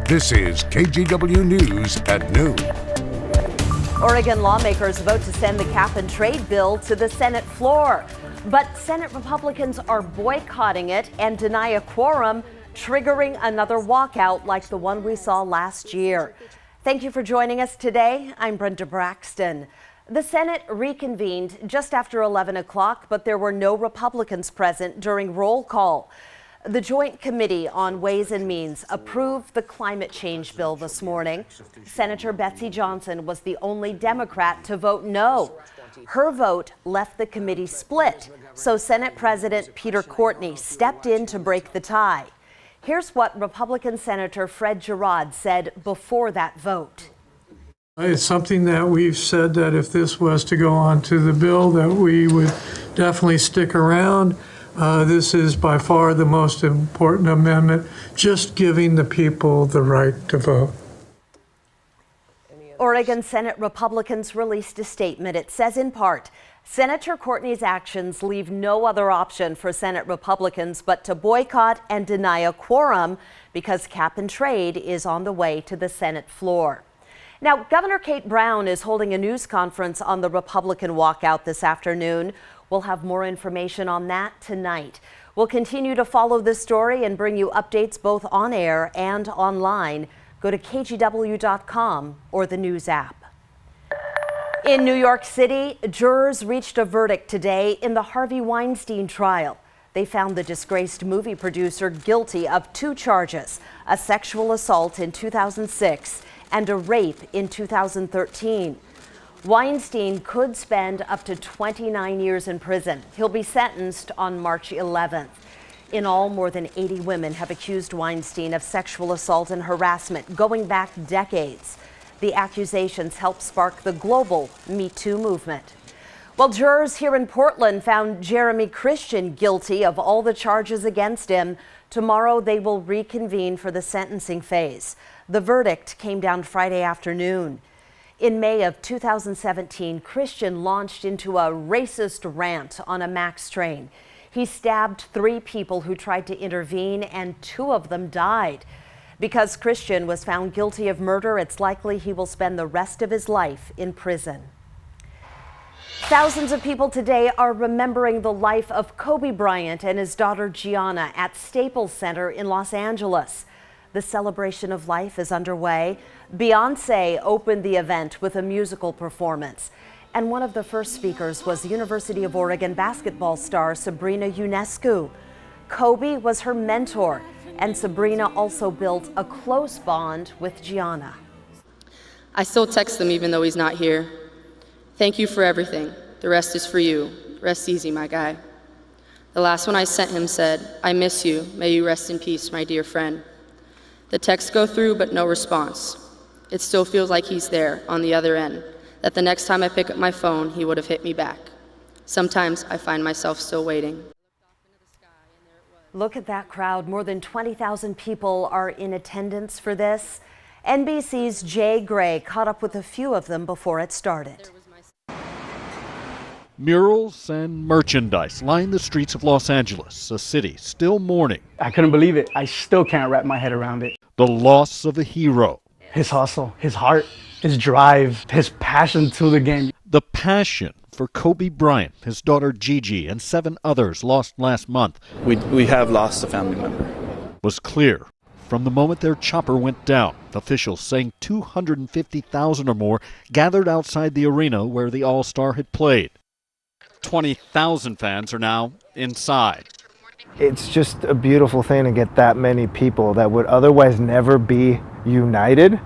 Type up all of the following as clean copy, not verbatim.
This is KGW News at noon. Oregon lawmakers vote to send the cap-and-trade bill to the Senate floor. But Senate Republicans are boycotting it and deny a quorum, triggering another walkout like the one we saw last year. Thank you for joining us today. I'm Brenda Braxton. The Senate reconvened just after 11 o'clock, but there were no Republicans present during roll call. The Joint Committee on Ways and Means approved the climate change bill this morning. Senator Betsy Johnson was the only Democrat to vote no. Her vote left the committee split, so Senate President Peter Courtney stepped in to break the tie. Here's what Republican Senator Fred Girod said before that vote. It's something that we've said that if this was to go on to the bill, that we would definitely stick around. This is by far the most important amendment, just giving the people the right to vote. Oregon Senate Republicans released a statement. It says in part, Senator Courtney's actions leave no other option for Senate Republicans but to boycott and deny a quorum because cap and trade is on the way to the Senate floor. Now, Governor Kate Brown is holding a news conference on the Republican walkout this afternoon. We'll have more information on that tonight. We'll continue to follow this story and bring you updates both on air and online. Go to kgw.com or the News app. In New York City, jurors reached a verdict today in the Harvey Weinstein trial. They found the disgraced movie producer guilty of 2 charges, a sexual assault in 2006 and a rape in 2013. Weinstein could spend up to 29 years in prison. He'll be sentenced on March 11th. In all, more than 80 women have accused Weinstein of sexual assault and harassment going back decades. The accusations helped spark the global Me Too movement. Well, jurors here in Portland found Jeremy Christian guilty of all the charges against him. Tomorrow they will reconvene for the sentencing phase. The verdict came down Friday afternoon. In May of 2017, Christian launched into a racist rant on a MAX train. He stabbed 3 people who tried to intervene, and 2 of them died. Because Christian was found guilty of murder, it's likely he will spend the rest of his life in prison. Thousands of people today are remembering the life of Kobe Bryant and his daughter Gianna at Staples Center in Los Angeles. The celebration of life is underway. Beyoncé opened the event with a musical performance. And one of the first speakers was University of Oregon basketball star Sabrina Ionescu. Kobe was her mentor, and Sabrina also built a close bond with Gianna. I still text him even though he's not here. Thank you for everything. The rest is for you. Rest easy, my guy. The last one I sent him said, I miss you. May you rest in peace, my dear friend. The texts go through, but no response. It still feels like he's there on the other end, that the next time I pick up my phone, he would have hit me back. Sometimes I find myself still waiting. Look at that crowd. More than 20,000 people are in attendance for this. NBC's Jay Gray caught up with a few of them before it started. Murals and merchandise line the streets of Los Angeles, a city still mourning. I couldn't believe it. I still can't wrap my head around it. The loss of a hero. His hustle, his heart, his drive, his passion to the game. The passion for Kobe Bryant, his daughter Gigi, and 7 others lost last month. We have lost a family member. Was clear from the moment their chopper went down. Officials saying 250,000 or more gathered outside the arena where the All-Star had played. 20,000 fans are now inside. It's just a beautiful thing to get that many people that would otherwise never be united.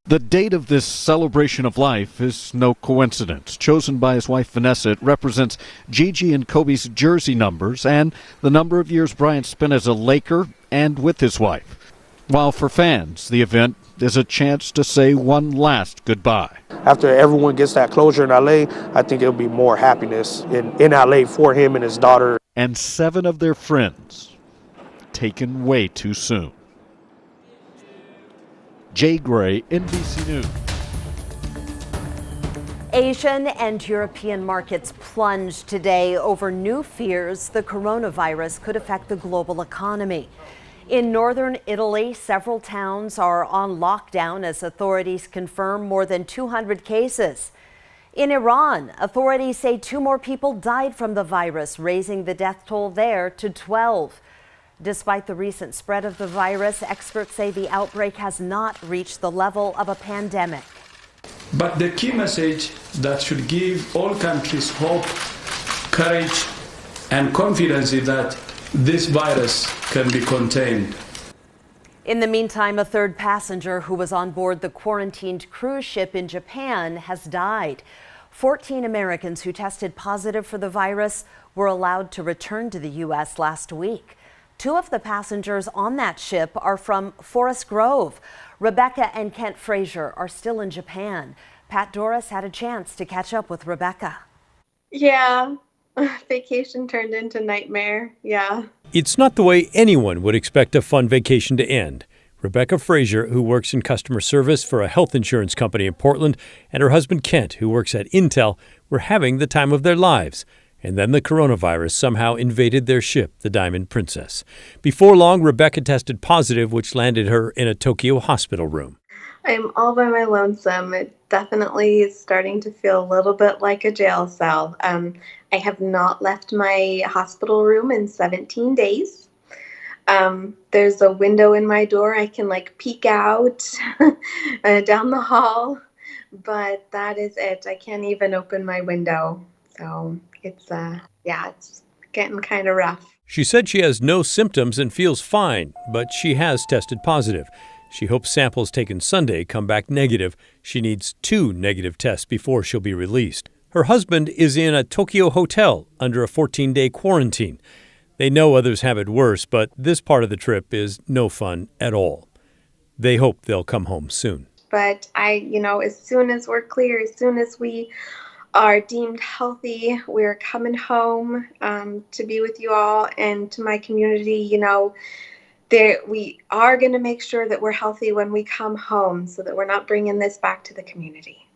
The date of this celebration of life is no coincidence. Chosen by his wife Vanessa, it represents Gigi and Kobe's jersey numbers and the number of years Bryant spent as a Laker and with his wife. While for fans, the event is a chance to say one last goodbye. After everyone gets that closure in LA, I think it'll be more happiness in LA for him and his daughter. And 7 of their friends taken way too soon. Jay Gray, NBC News. Asian and European markets plunged today over new fears the coronavirus could affect the global economy. In northern Italy, several towns are on lockdown as authorities confirm more than 200 cases. In Iran, authorities say 2 more people died from the virus, raising the death toll there to 12. Despite the recent spread of the virus, experts say the outbreak has not reached the level of a pandemic. But the key message that should give all countries hope, courage, and confidence is that this virus can be contained. In the meantime, a third passenger who was on board the quarantined cruise ship in Japan has died. 14 Americans who tested positive for the virus were allowed to return to the U.S. last week. 2 of the passengers on that ship are from Forest Grove. Rebecca and Kent Frazier are still in Japan. Pat Doris had a chance to catch up with Rebecca. Yeah, vacation turned into nightmare. Yeah. It's not the way anyone would expect a fun vacation to end. Rebecca Frazier, who works in customer service for a health insurance company in Portland, and her husband Kent, who works at Intel, were having the time of their lives. And then the coronavirus somehow invaded their ship, the Diamond Princess. Before long, Rebecca tested positive, which landed her in a Tokyo hospital room. I'm all by my lonesome. It definitely is starting to feel a little bit like a jail cell. I have not left my hospital room in 17 days. There's a window in my door. I can peek out down the hall, but that is it. I can't even open my window. So it's getting kind of rough. She said she has no symptoms and feels fine, but she has tested positive. She hopes samples taken Sunday come back negative. She needs 2 negative tests before she'll be released. Her husband is in a Tokyo hotel under a 14-day quarantine. They know others have it worse, but this part of the trip is no fun at all. They hope they'll come home soon. But as soon as we're clear, as soon as we are deemed healthy, we're coming home to be with you all and to my community. We are going to make sure that we're healthy when we come home so that we're not bringing this back to the community.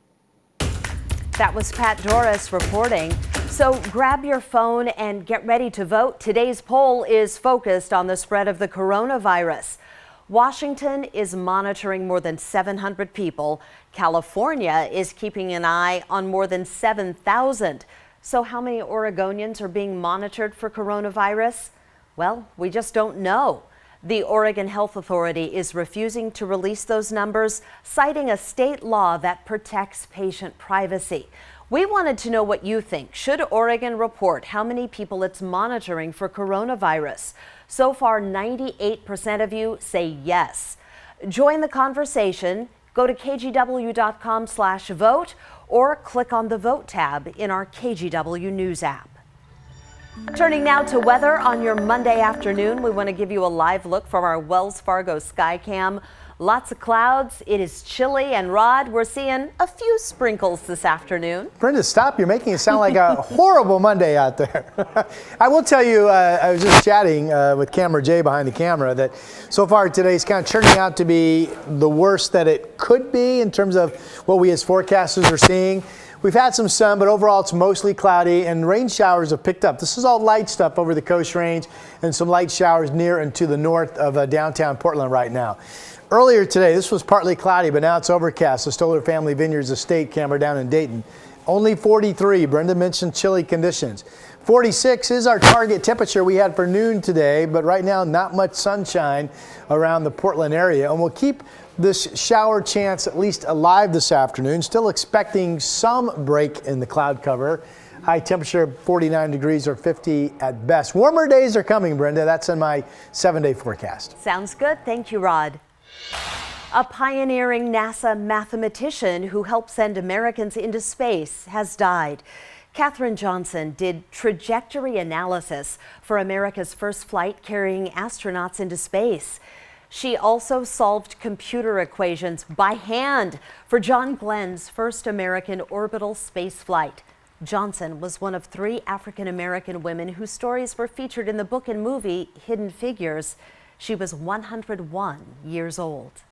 That was Pat Doris reporting. So grab your phone and get ready to vote. Today's poll is focused on the spread of the coronavirus. Washington is monitoring more than 700 people. California is keeping an eye on more than 7,000. So how many Oregonians are being monitored for coronavirus? Well, we just don't know. The Oregon Health Authority is refusing to release those numbers, citing a state law that protects patient privacy. We wanted to know what you think. Should Oregon report how many people it's monitoring for coronavirus? So far, 98% of you say yes. Join the conversation. Go to kgw.com/vote or click on the Vote tab in our KGW News app. Turning now to weather on your Monday afternoon, we want to give you a live look from our Wells Fargo Skycam. Lots of clouds. It is chilly, and Rod, we're seeing a few sprinkles this afternoon. Brenda, stop. You're making it sound like a horrible Monday out there. I will tell you, I was just chatting with Camera Jay behind the camera that so far today is kind of turning out to be the worst that it could be in terms of what we as forecasters are seeing. We've had some sun, but overall it's mostly cloudy, and rain showers have picked up. This is all light stuff over the Coast Range and some light showers near and to the north of downtown Portland right now. Earlier today, this was partly cloudy, but now it's overcast. The Stoller Family Vineyards Estate camera down in Dayton. Only 43. Brenda mentioned chilly conditions. 46 is our target temperature we had for noon today, but right now not much sunshine around the Portland area. And we'll keep this shower chance at least alive this afternoon. Still expecting some break in the cloud cover. High temperature 49 degrees or 50 at best. Warmer days are coming, Brenda. That's in my 7-day forecast. Sounds good. Thank you, Rod. A pioneering NASA mathematician who helped send Americans into space has died. Katherine Johnson did trajectory analysis for America's first flight carrying astronauts into space. She also solved computer equations by hand for John Glenn's first American orbital space flight. Johnson was one of 3 African-American women whose stories were featured in the book and movie Hidden Figures. She was 101 years old.